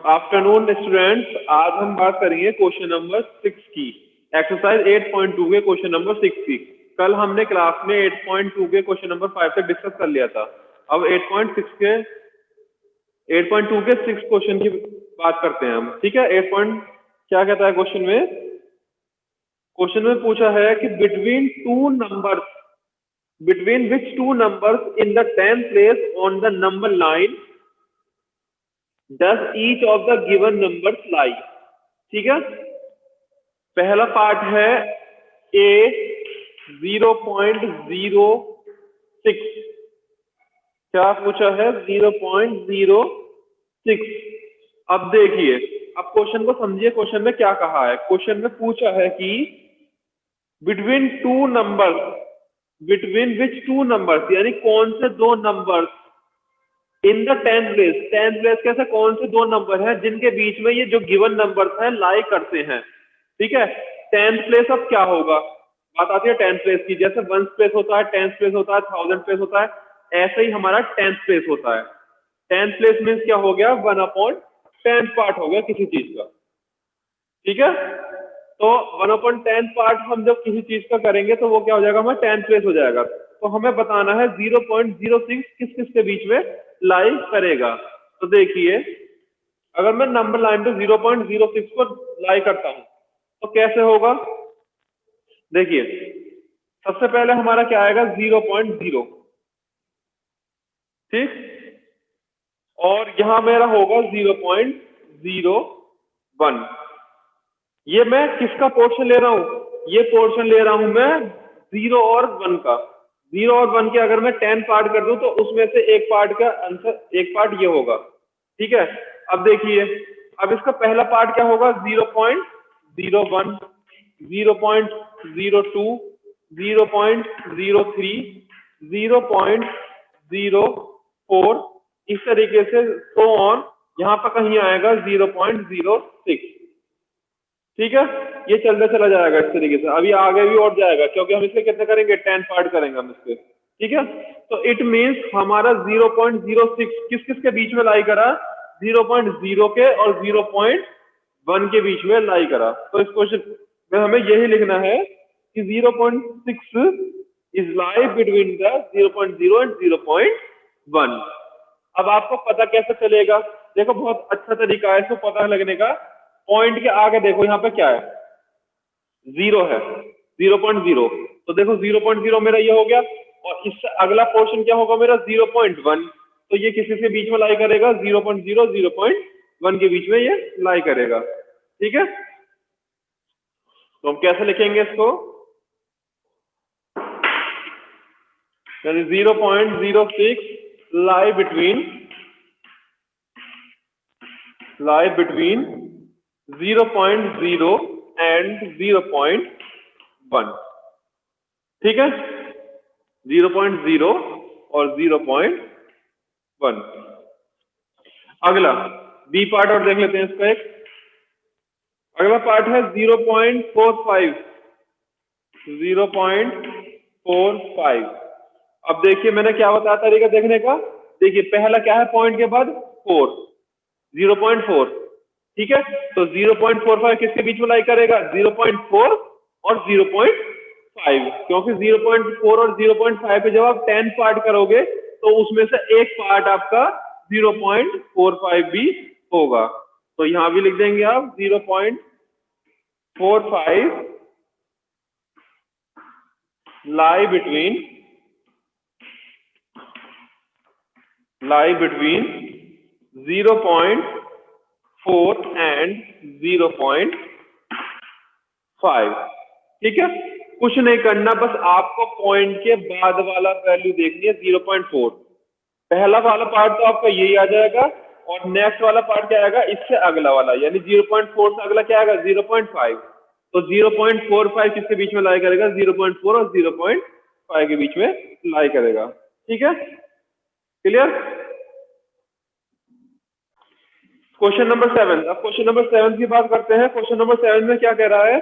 Afternoon students, आज हम बात करेंगे क्वेश्चन नंबर 6 की। एक्सरसाइज 8.2 के क्वेश्चन नंबर 6 की। कल हमने क्लास में 8.2 के क्वेश्चन नंबर 5 तक डिस्कस कर लिया था। अब 8.2 के 6 क्वेश्चन की बात करते हैं हम। ठीक है, 8 पॉइंट क्या कहता है क्वेश्चन में? क्वेश्चन में पूछा है कि between which two numbers in the 10th place on the number line does each of the given numbers lie। ठीक है, पहला पार्ट है a 0.06। क्या पूछा है? 0.06। अब देखिए, अब क्वेश्चन को समझिए, क्वेश्चन में क्या कहा है। क्वेश्चन में पूछा है कि बिटवीन विच टू नंबर्स, यानी कौन से दो numbers in the 10th place कैसे, कौन से दो नंबर हैं जिनके बीच में ये जो गिवन नंबर्स हैं लाई करते हैं। ठीक है, 10th प्लेस अब क्या होगा, बात आती है 10th प्लेस की। जैसे 1st प्लेस होता है, 10th प्लेस होता है, 1000th प्लेस होता है, ऐसे ही हमारा 10th प्लेस होता है। 10th प्लेस मीन्स क्या हो गया? 1/10 पार्ट हो गया किसी चीज का। ठीक है, तो 1/10 पार्ट हम जब किसी चीज का करेंगे तो वो क्या हो जाएगा? हमारा 10th प्लेस हो जाएगा। तो हमें बताना है 0.06 किस किस के बीच में लाई करेगा। तो देखिए, अगर मैं नंबर लाइन पे 0.06 को लाई करता हूं तो कैसे होगा? देखिए, सबसे पहले हमारा क्या आएगा? 0.0। ठीक, और यहां मेरा होगा 0.01। ये मैं किसका पोर्शन ले रहा हूं? ये पोर्शन ले रहा हूं मैं 0 और 1 का। 0 और 1 के अगर मैं 10 पार्ट कर दूं तो उसमें से एक पार्ट का आंसर, एक पार्ट ये होगा। ठीक है, अब देखिए, अब इसका पहला पार्ट क्या होगा? 0.01, 0.02, 0.03, 0.04, इस तरीके से सो ऑन। यहां पर कहीं आएगा 0.06। ठीक है, ये चलता चला जाएगा इस तरीके से। अभी आगे भी और जाएगा, क्योंकि हम इसके कितने करेंगे? 10 पार्ट करेंगे हम इसके। ठीक है, तो इट मींस हमारा 0.06 किस किस के बीच में लाई करा? 0.0 के और 0.1 के बीच में लाई करा। तो इस क्वेश्चन में हमें यही लिखना है कि 0.6 is lie between the 0.0 and 0.1। अब आपको पता कैसे चलेगा? देखो, बहुत अच्छा तरीका है इसको पता लगने का। पॉइंट के आगे देखो, यहाँ पे क्या है? 0 है, 0.0। तो देखो 0.0 मेरा ये हो गया, और इससे अगला पोर्शन क्या होगा मेरा? 0.1। तो ये किसी के बीच में लाई करेगा? 0.0, 0.1 के बीच में ये लाई करेगा। ठीक है, तो हम कैसे लिखेंगे इसको? यानी 0.06 लाई बिटवीन 0.0 एंड 0.1। ठीक है, 0.0 और 0.1। अगला बी पार्ट और देख लेते हैं इसका एक। अगला पार्ट है 0.45। 0.45। अब देखिए, मैंने क्या बताया तरीका देखने का। देखिए, पहला क्या है? पॉइंट के बाद 4, 0.4। ठीक है, तो 0.45 किसके बीच में लाई करेगा? 0.4 और 0.5। क्योंकि 0.4 और 0.5 पे जब आप 10 पार्ट करोगे तो उसमें से एक पार्ट आपका 0.45 भी होगा। तो यहां भी लिख देंगे आप 0.45 lie between 0.4 and 0.5। ठीक है, कुछ नहीं करना, बस आपको पॉइंट के बाद वाला वैल्यू देखनी है 0.4। पहला वाला पार्ट तो आपका यही आ जाएगा, और नेक्स्ट वाला पार्ट क्या आएगा? इससे अगला वाला, यानी 0.4 से अगला क्या आएगा? 0.5। तो 0.45 किसके बीच में लाई करेगा? 0.4 और 0.5 के बीच में लाई करेगा। ठीक है, क्लियर? Question number 7। अब क्वेश्चन नंबर 7 की बात करते हैं। क्वेश्चन नंबर 7 में क्या कह रहा है?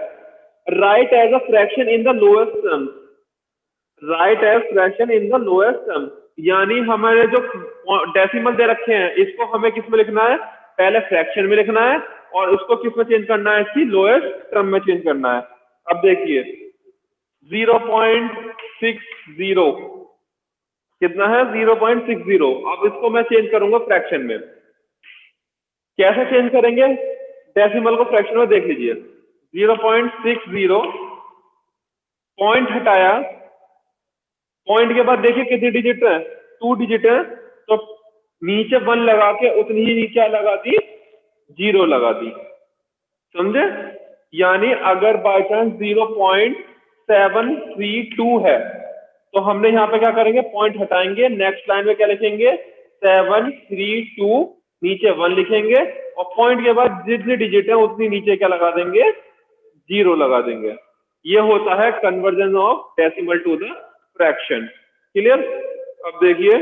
Right as a fraction in the lowest terms. Right as fraction in the lowest terms, यानी हमारे जो डेसिमल दे रखे हैं इसको हमें किस में लिखना है? पहले फ्रैक्शन में लिखना है और उसको किस में चेंज करना है, इसकी लोएस्ट टर्म में चेंज करना है। अब देखिए 0.60 कितना है, 0.60। अब इसको मैं चेंज करूंगा फ्रैक्शन में। कैसे चेंज करेंगे, डेसिमल को फ्रैक्शन में देख लीजिए। 0.60 पॉइंट हटाया, पॉइंट के बाद देखिए कितनी डिजिट है, 2 डिजिट है, तो नीचे 1 लगा के उतनी ही नीचे लगा दी, 0 लगा दी, समझे। यानी अगर बाय चांस 0.732 है तो हमने यहाँ पे क्या करेंगे, पॉइंट हटाएंगे, नेक्स्ट लाइन में क्या लिखेंगे 732, नीचे 1 लिखेंगे और पॉइंट के बाद जितनी डिजिट है उतनी नीचे क्या लगा देंगे, 0 लगा देंगे। ये होता है conversion of decimal to the fraction. Clear. अब देखिए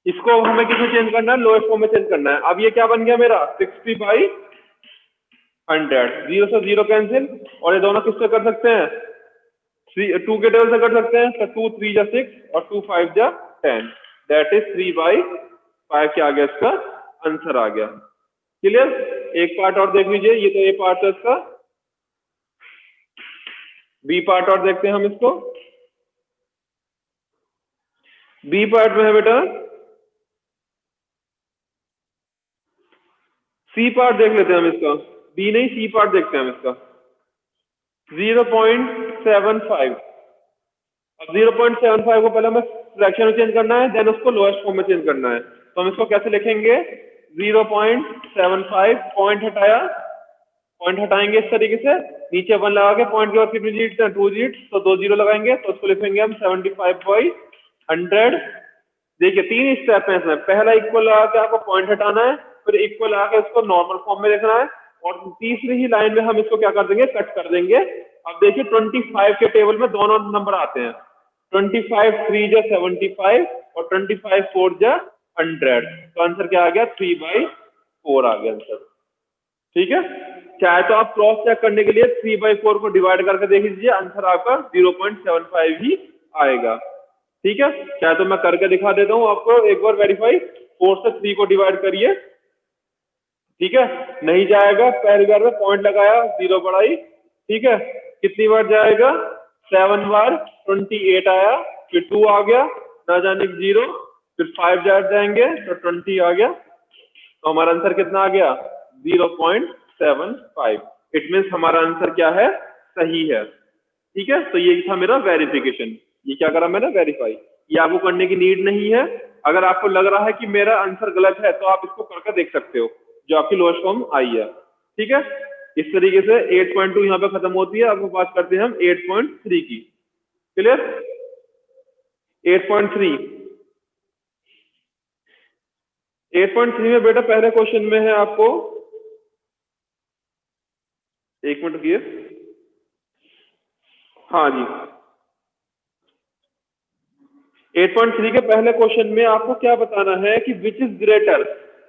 इसको हमें किसमें चेंज करना है, लोएस्ट फॉर्म में चेंज करना है। अब ये क्या बन गया मेरा 60/100, 0 से 0 कैंसिल, और ये दोनों किससे कर सकते हैं, 2 के टेबल से कर सकते हैं, तो 2 3 जा 6 और 2 5 जा 10, दैट इज 3/5 क्या आ गया, इसका आंसर आ गया। क्लियर। एक पार्ट और देख लीजिए, ये तो ए पार्ट है इसका, बी पार्ट और देखते हैं हम इसको। बी पार्ट में है बेटा, सी पार्ट देख लेते हैं हम इसका, बी नहीं सी पार्ट देखते हैं हम इसका। 0.75। अब 0.75 को पहले हमें फ्रैक्शन में चेंज करना है, देन उसको लोएस्ट फॉर्म में चेंज करना है। तो हम इसको कैसे लिखेंगे, 0.75 पॉइंट हटाया, पॉइंट हटाएंगे इस तरीके से, नीचे 1 लगा के, पॉइंट के बाद कितनी डिजिट है, 2 डिजिट, तो 2 0 लगाएंगे, तो उसको लिखेंगे हम 75/100। देखिए 3 स्टेप है इसमें, पहला इक्वल लगा के आपको पॉइंट हटाना है, फिर इक्वल लगा के इसको नॉर्मल फॉर्म में लिखना है, और तीसरी ही लाइन में हम इसको क्या कर देंगे, कट कर देंगे। अब देखिए 25 के टेबल में दोनों नंबर आते हैं, 25 3 जा 75 और 25 4 जा 100, तो आंसर क्या आ गया, 3/4 आ गया आंसर। ठीक है। चाहे तो आप क्रॉस चेक करने के लिए 3/4 को डिवाइड करके देख लीजिए, आंसर आपका 0.75 ही आएगा। ठीक है। चाहे तो मैं करके दिखा देता हूं आपको एक बार वेरीफाई, 4 से 3 को डिवाइड करिए, ठीक है, नहीं जाएगा, पहली बार में पॉइंट लगाया, 0 बढ़ाई, ठीक है, कितनी बार जाएगा, 7 बार, 28 आया, फिर 2 आ गया, ना जाने 0, फिर 5 जाएंगे तो 20 आ गया, तो हमारा आंसर कितना आ गया, 0.75। इट मीन्स हमारा आंसर क्या है, सही है। ठीक है। तो ये था मेरा वेरिफिकेशन, ये क्या करा मैंने, वेरीफाई। ये आपको करने की नीड नहीं है। अगर आपको लग रहा है कि मेरा आंसर गलत है तो आप इसको करके देख सकते हो, जो आपकी लोएस्ट फॉर्म आई है। ठीक है। इस तरीके से 8.2 यहाँ पे खत्म होती है। अब बात करते हैं हम 8.3 की। क्लियर। 8.3 में बेटा पहले क्वेश्चन में है आपको, एक मिनट रुकिए, हाँ जी, 8.3 के पहले क्वेश्चन में आपको क्या बताना है कि विच इज ग्रेटर,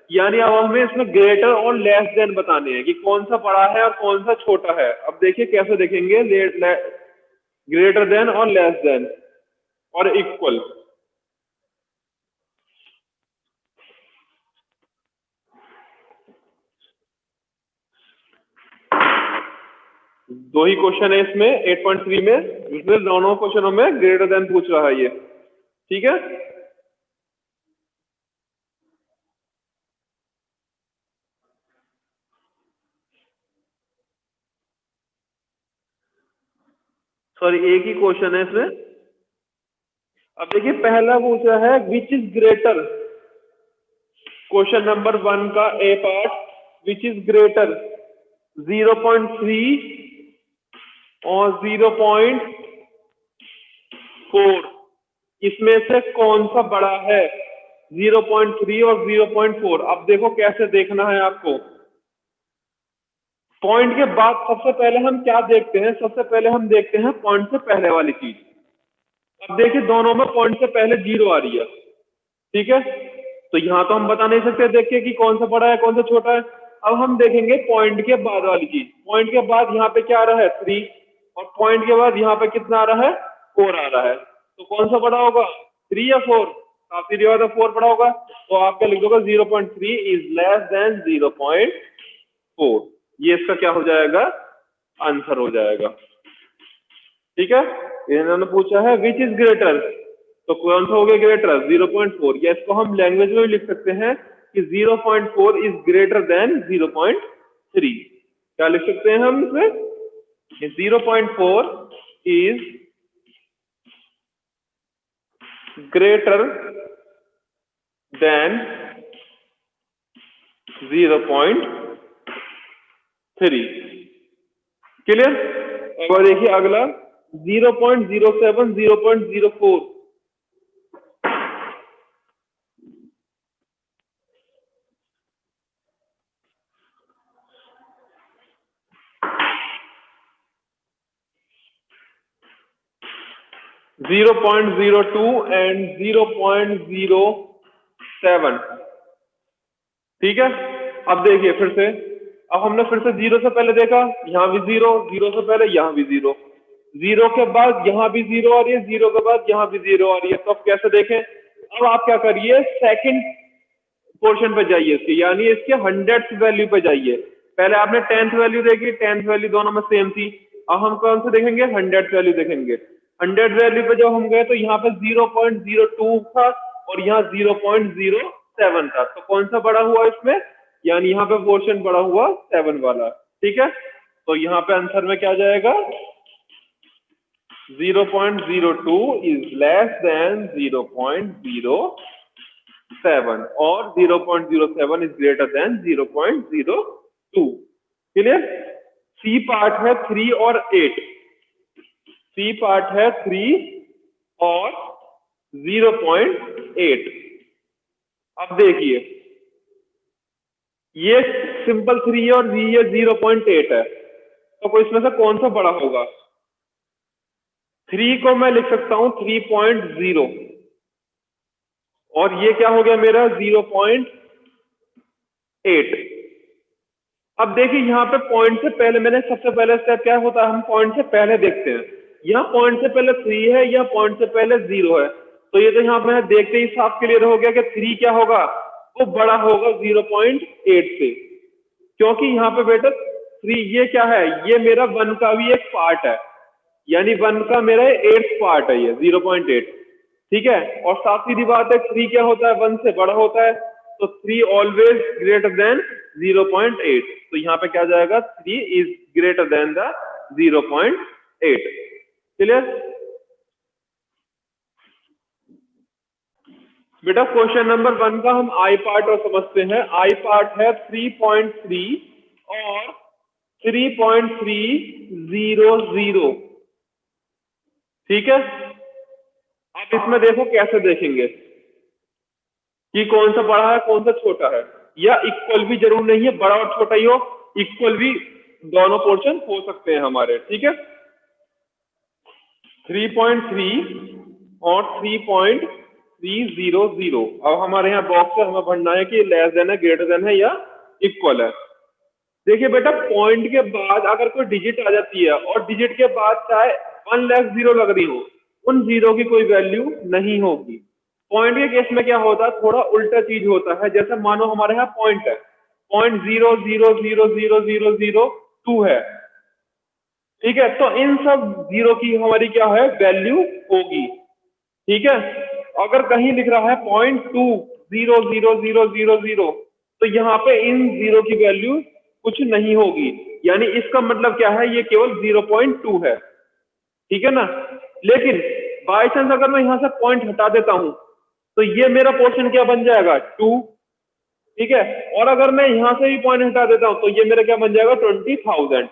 यानी अब हमें इसमें ग्रेटर और लेस देन बताने हैं कि कौन सा बड़ा है और कौन सा छोटा है। अब देखिए कैसे देखेंगे, ग्रेटर देन और लेस देन और इक्वल। दो ही क्वेश्चन है इसमें 8.3 में, जिसमें दोनों क्वेश्चनों में ग्रेटर देन पूछ रहा है ये। ठीक है। सॉरी, एक ही क्वेश्चन है इसमें। अब देखिए पहला पूछ रहा है which is greater, question number 1 का ए पार्ट, विच इज ग्रेटर 0.3 और 0.4, इसमें से कौन सा बड़ा है, 0.3 और 0.4। अब देखो कैसे देखना है आपको, पॉइंट के बाद सबसे पहले हम क्या देखते हैं, सबसे पहले हम देखते हैं पॉइंट से पहले वाली चीज। अब देखिए दोनों में पॉइंट से पहले 0 आ रही है, ठीक है, तो यहां तो हम बता नहीं सकते देख के कि कौन सा बड़ा है कौन सा छोटा है। अब हम देखेंगे पॉइंट के बाद वाली चीज, पॉइंट के बाद यहाँ पे क्या आ रहा है 3, और पॉइंट के बाद यहाँ पे कितना आ रहा है 4 आ रहा है, तो कौन सा बड़ा होगा 3 या 4, काफी रिवा तो 4 पड़ा होगा, तो आप क्या लिख दोगे 0.3 इज लेस देन 0.4। ये इसका क्या हो जाएगा, आंसर हो जाएगा। ठीक है, इन्होंने पूछा है विच इज ग्रेटर, तो कौन सा हो गया ग्रेटर, 0.4। या इसको हम लैंग्वेज में भी लिख सकते हैं कि 0.4 इज ग्रेटर देन 0.3। क्या लिख सकते हैं हम इसमें, 0.4 is greater than 0.3। क्लियर। अब देखिए अगला 0.07, 0.04। 0.02 एंड 0.07। ठीक है, अब देखिए फिर से, अब हमने फिर से जीरो से पहले देखा, यहाँ भी जीरो, जीरो से पहले यहाँ भी जीरो, जीरो के बाद यहाँ भी जीरो आ रही है, जीरो के बाद यहाँ भी जीरो आ रही है। तो अब कैसे देखें, अब आप क्या करिए, सेकंड पोर्शन पे जाइए इसके, यानी इसके 100th वैल्यू पे जाइए। पहले आपने 10th वैल्यू देखी, 10th वैल्यू दोनों में सेम थी। अब हम कौन से देखेंगे, 100th वैल्यू देखेंगे। 100th वैल्यू पे जब हम गए तो यहाँ पे 0.02 था और यहाँ 0.07 था, तो कौन सा बड़ा हुआ इसमें, यानी यहाँ पे पोर्शन बड़ा हुआ 7 वाला। ठीक है, तो यहाँ पे आंसर में क्या जाएगा, 0.02 इज लेस देन 0.07 और 0.07 is greater than 0.02। Clear. C part है 3 और 8, सी पार्ट है 3 और 0.8। अब देखिए ये सिंपल 3 है और ये 0.8 है, तो कोई इसमें से कौन सा बड़ा होगा। 3 को मैं लिख सकता हूं 3.0 और ये क्या हो गया मेरा 0.8। अब देखिए यहाँ पे पॉइंट से पहले, मैंने सबसे पहले स्टेप क्या होता है, हम पॉइंट से पहले देखते हैं। यहाँ पॉइंट से पहले 3 है, या पॉइंट से पहले 0 है, तो ये तो यहाँ पे देखते ही साफ क्लियर हो गया कि 3 क्या होगा, वो बड़ा होगा 0.8 से, क्योंकि यहाँ पे बेटा 3 ये क्या है, ये मेरा 1 का भी एक पार्ट है, यानी 1 का मेरा 8th पार्ट है ये 0.8। ठीक है, और साफ सीधी बात है 3 क्या होता है, 1 से बड़ा होता है, तो 3 ऑलवेज ग्रेटर देन 0.8। तो यहाँ पे क्या जाएगा, 3 is greater then the 0.8। Clear. बेटा क्वेश्चन नंबर 1 का हम आई पार्ट और समझते हैं। आई पार्ट है 3.3 और 3.300। ठीक है, आप इसमें देखो कैसे देखेंगे कि कौन सा बड़ा है कौन सा छोटा है, या इक्वल भी जरूर नहीं है, बड़ा और छोटा ही हो, इक्वल भी दोनों पोर्शन हो सकते हैं हमारे। ठीक है, 3.3 और 3.300। अब हमारे यहाँ बॉक्स है, हमें भरना है कि लेस देन है, ग्रेटर देन है, या इक्वल है। देखिए बेटा पॉइंट के बाद अगर कोई डिजिट आ जाती है और डिजिट के बाद चाहे 1 लाख जीरो लग रही हो, उन जीरो की कोई वैल्यू नहीं होगी। पॉइंट के केस में क्या होता है, थोड़ा उल्टा चीज होता है। जैसे मानो हमारे यहाँ पॉइंट है, 0.000002 है। ठीक है, तो इन सब जीरो की हमारी क्या है, वैल्यू होगी। ठीक है, अगर कहीं लिख रहा है 0.200000, तो यहाँ पे इन जीरो की वैल्यू कुछ नहीं होगी, यानी इसका मतलब क्या है, ये केवल 0.2 है। ठीक है ना। लेकिन बाई चांस अगर मैं यहां से पॉइंट हटा देता हूं, तो ये मेरा पोर्शन क्या बन जाएगा, 2। ठीक है, और अगर मैं यहां से भी पॉइंट हटा देता हूं, तो ये मेरा क्या बन जाएगा, 20,000।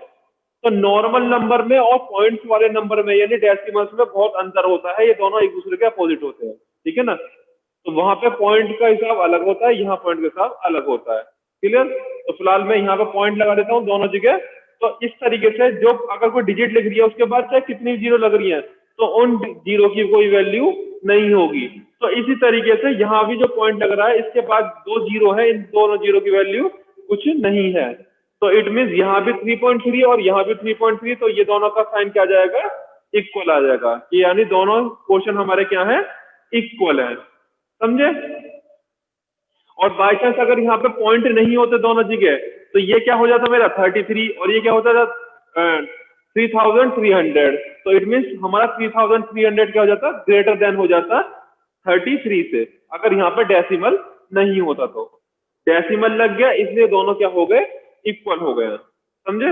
तो नॉर्मल नंबर में और पॉइंट्स वाले नंबर में, यानी डेसिमल्स में बहुत अंतर होता है, ये दोनों एक दूसरे के अपोजिट होते हैं। ठीक है ना, तो वहां पे पॉइंट का हिसाब अलग होता है, यहाँ पॉइंट का हिसाब अलग होता है। क्लियर। तो फिलहाल मैं यहाँ पे पॉइंट लगा देता हूँ दोनों जगह। तो इस तरीके से जो अगर कोई डिजिट लिख रही है उसके बाद चाहे कितनी जीरो लग रही है, तो उन जीरो की कोई वैल्यू नहीं होगी। तो इसी तरीके से यहाँ भी जो पॉइंट लग रहा है इसके बाद 2 जीरो है, इन दोनों जीरो की वैल्यू कुछ नहीं है। तो इट मीन यहाँ भी 3.3 और यहाँ भी 3.3, तो ये दोनों का साइन क्या जाएगा, इक्वल आ जाएगा, कि यानी दोनों क्वेश्चन हमारे क्या है, इक्वल है। समझे? और बाई चांस अगर यहाँ पे पॉइंट नहीं होते दोनों जगह, तो ये क्या हो जाता मेरा 33 और ये क्या होता था 3300। तो इट मीन्स हमारा 3300 क्या हो जाता, ग्रेटर देन हो जाता 33 से, अगर यहाँ पे डेसिमल नहीं होता तो। डेसिमल लग गया इसलिए दोनों क्या हो गए, इक्वल हो गए। समझे?